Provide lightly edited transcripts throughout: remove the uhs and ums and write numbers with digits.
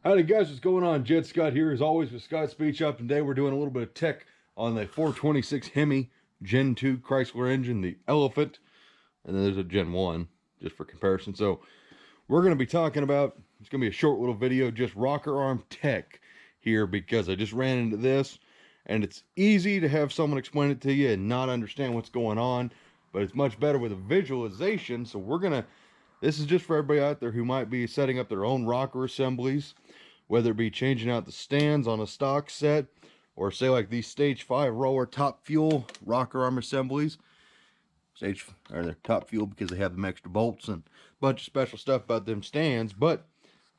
Howdy guys, what's going on? Jed Scott here as always with Scott Speed Shop. Today we're doing a little bit of tech on the 426 Hemi Gen 2 Chrysler engine, the Elephant, and then there's a Gen 1 just for comparison. So we're going to be talking about, it's going to be a short little video, just rocker arm tech here because I just ran into this and it's easy to have someone explain it to you and not understand what's going on, but it's much better with a visualization. So this is just for everybody out there who might be setting up their own rocker assemblies, whether it be changing out the stands on a stock set, or say like these stage 5 roller top fuel rocker arm assemblies. They're top fuel because they have them extra bolts and a bunch of special stuff about them stands. But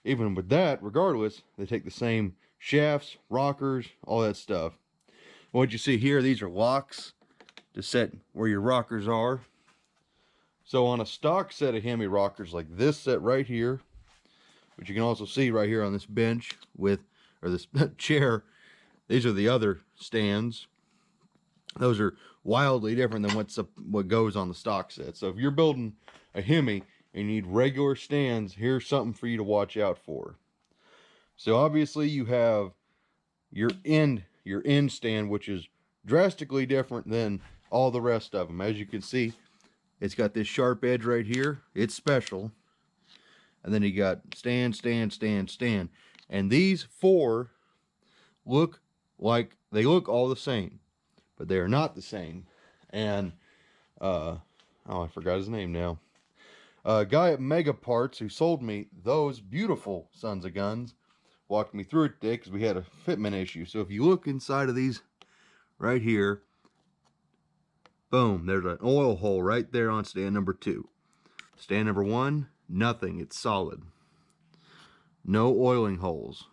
even with that, regardless, they take the same shafts, rockers, all that stuff. What you see here, these are locks to set where your rockers are. So on a stock set of Hemi rockers like this set right here, which you can also see right here on this bench or this chair, these are the other stands. Those are wildly different than what goes on the stock set. So if you're building a Hemi and you need regular stands, here's something for you to watch out for. So obviously you have your end stand, which is drastically different than all the rest of them. As you can see, it's got this sharp edge right here. It's special. And then you got stand, stand, stand, stand. And these four look all the same, but they are not the same. And oh, I forgot his name now. A guy at Mega Parts who sold me those beautiful sons of guns walked me through it today because we had a fitment issue. So if you look inside of these right here, boom, there's an oil hole right there on stand number 2. Stand number 1, nothing, it's solid. No oiling holes.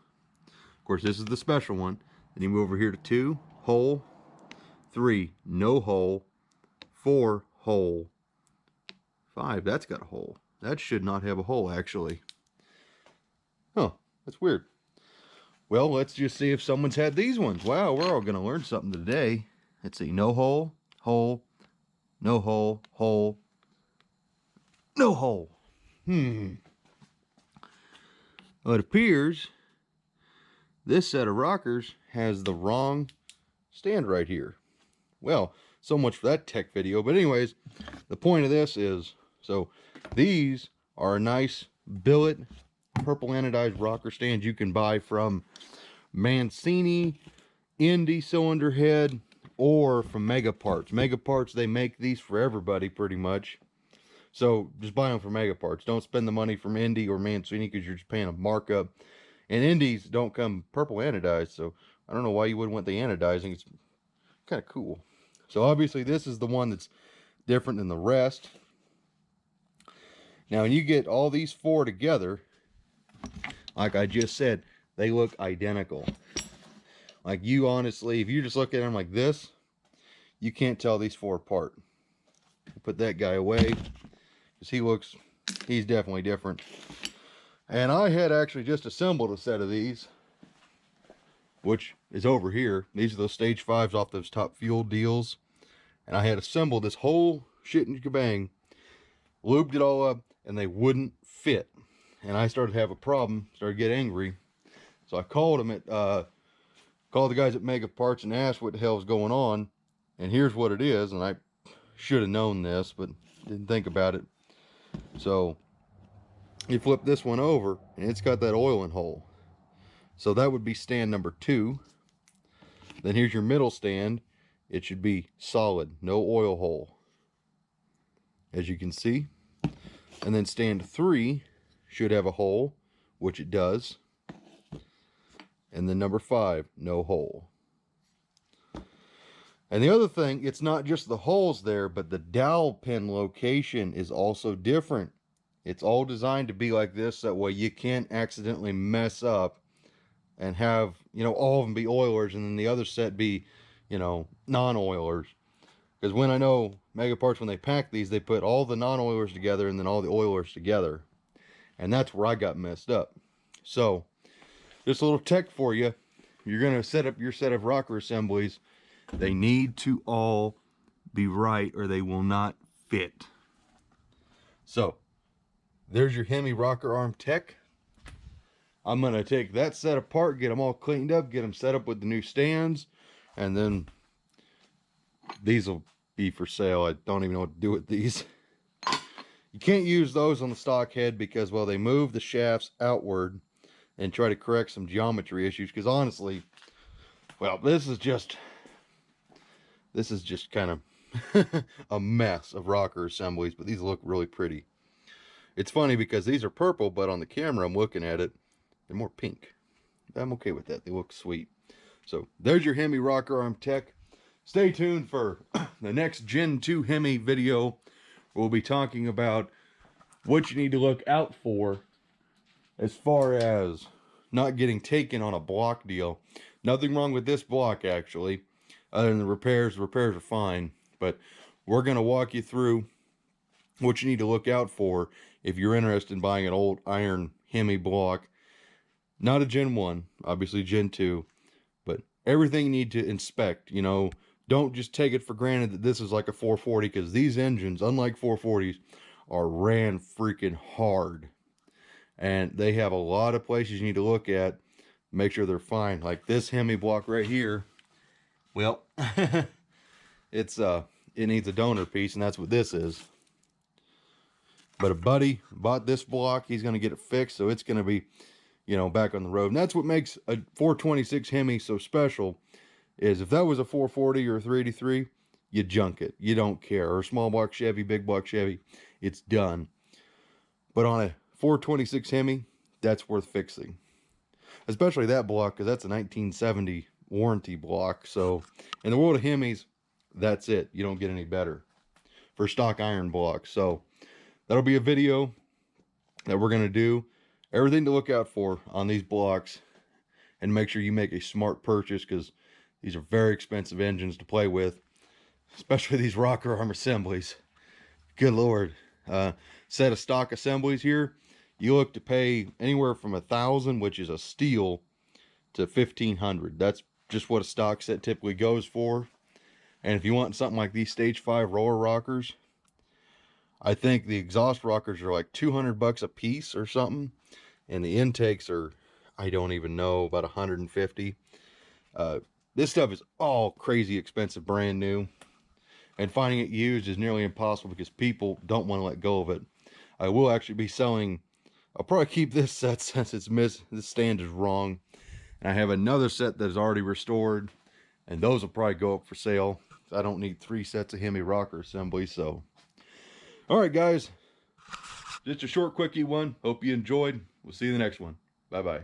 Of course, this is the special one. Then you move over here to 2, hole. 3, no hole. 4, hole. 5, that's got a hole. That should not have a hole, actually. Huh, that's weird. Well, let's just see if someone's had these ones. Wow, we're all going to learn something today. Let's see, no hole, hole, no hole, hole, no hole. Well, it appears this set of rockers has the wrong stand right here. Well, so much for that tech video. But anyways, the point of this is, so these are a nice billet purple anodized rocker stands you can buy from Mancini, Indy cylinder head, or from Mega Parts. Mega Parts, they make these for everybody pretty much. So just buy them from Mega Parts. Don't spend the money from Indy or Mancini because you're just paying a markup. And Indies don't come purple anodized, so I don't know why you wouldn't want the anodizing. It's kind of cool. So obviously this is the one that's different than the rest. Now when you get all these 4 together, like I just said, they look identical. Like you honestly, if you just look at them like this, you can't tell these 4 apart. Put that guy away because he's definitely different. And I had actually just assembled a set of these, which is over here. These are those stage 5s off those top fuel deals. And I had assembled this whole shit and kabang, lubed it all up, and they wouldn't fit. And I started to have a problem, started to get angry. So I called the guys at Mega Parts and asked what the hell was going on. And here's what it is, and I should have known this, but didn't think about it. So you flip this one over, and it's got that oiling hole. So that would be stand number 2. Then here's your middle stand. It should be solid, no oil hole, as you can see. And then stand 3 should have a hole, which it does. And then number 5, no hole. And the other thing, it's not just the holes there, but the dowel pin location is also different. It's all designed to be like this, that way you can't accidentally mess up and have, all of them be oilers and then the other set be, non-oilers. Because when I know Mega Parts, when they pack these, they put all the non-oilers together and then all the oilers together. And that's where I got messed up. So, just a little tech for you. You're going to set up your set of rocker assemblies. They need to all be right or they will not fit. So, there's your Hemi rocker arm tech. I'm going to take that set apart, get them all cleaned up, get them set up with the new stands, and then these will be for sale. I don't even know what to do with these. You can't use those on the stock head because, well, they move the shafts outward and try to correct some geometry issues. Because honestly, well, this is just kind of a mess of rocker assemblies, but these look really pretty. It's funny because these are purple, but on the camera I'm looking at it, they're more pink. I'm okay with that. They look sweet. So there's your Hemi rocker arm tech. Stay tuned for the next Gen 2 Hemi video. We'll be talking about what you need to look out for as far as not getting taken on a block deal. Nothing wrong with this block, actually, other than the repairs. The repairs are fine, but we're going to walk you through what you need to look out for if you're interested in buying an old iron Hemi block. Not a Gen 1, obviously Gen 2, but everything you need to inspect. You know, don't just take it for granted that this is like a 440, because these engines, unlike 440s, are ran freaking hard. And they have a lot of places you need to look at, make sure they're fine. Like this Hemi block right here, well, it needs a donor piece, and that's what this is. But a buddy bought this block. He's going to get it fixed, so it's going to be, you know, back on the road. And that's what makes a 426 Hemi so special, is if that was a 440 or a 383, you junk it. You don't care. Or a small block Chevy, big block Chevy, it's done. But on a 426 Hemi, that's worth fixing. Especially that block, because that's a 1970 warranty block. So in the world of Hemis, that's it. You don't get any better for stock iron blocks. So that'll be a video that we're going to do. Everything to look out for on these blocks, and make sure you make a smart purchase, because these are very expensive engines to play with, especially these rocker arm assemblies. Good Lord. Set of stock assemblies here, you look to pay anywhere from $1,000, which is a steal, to $1,500. That's just what a stock set typically goes for. And if you want something like these stage 5 roller rockers, I think the exhaust rockers are like $200 a piece or something, and the intakes are, I don't even know, about 150. This stuff is all crazy expensive, brand new, and finding it used is nearly impossible because people don't want to let go of it. I will actually be selling, I'll probably keep this set since it's this stand is wrong, and I have another set that is already restored, and those will probably go up for sale. I don't need 3 sets of Hemi rocker assemblies. So all right, guys, just a short quickie one. Hope you enjoyed. We'll see you in the next one. Bye bye.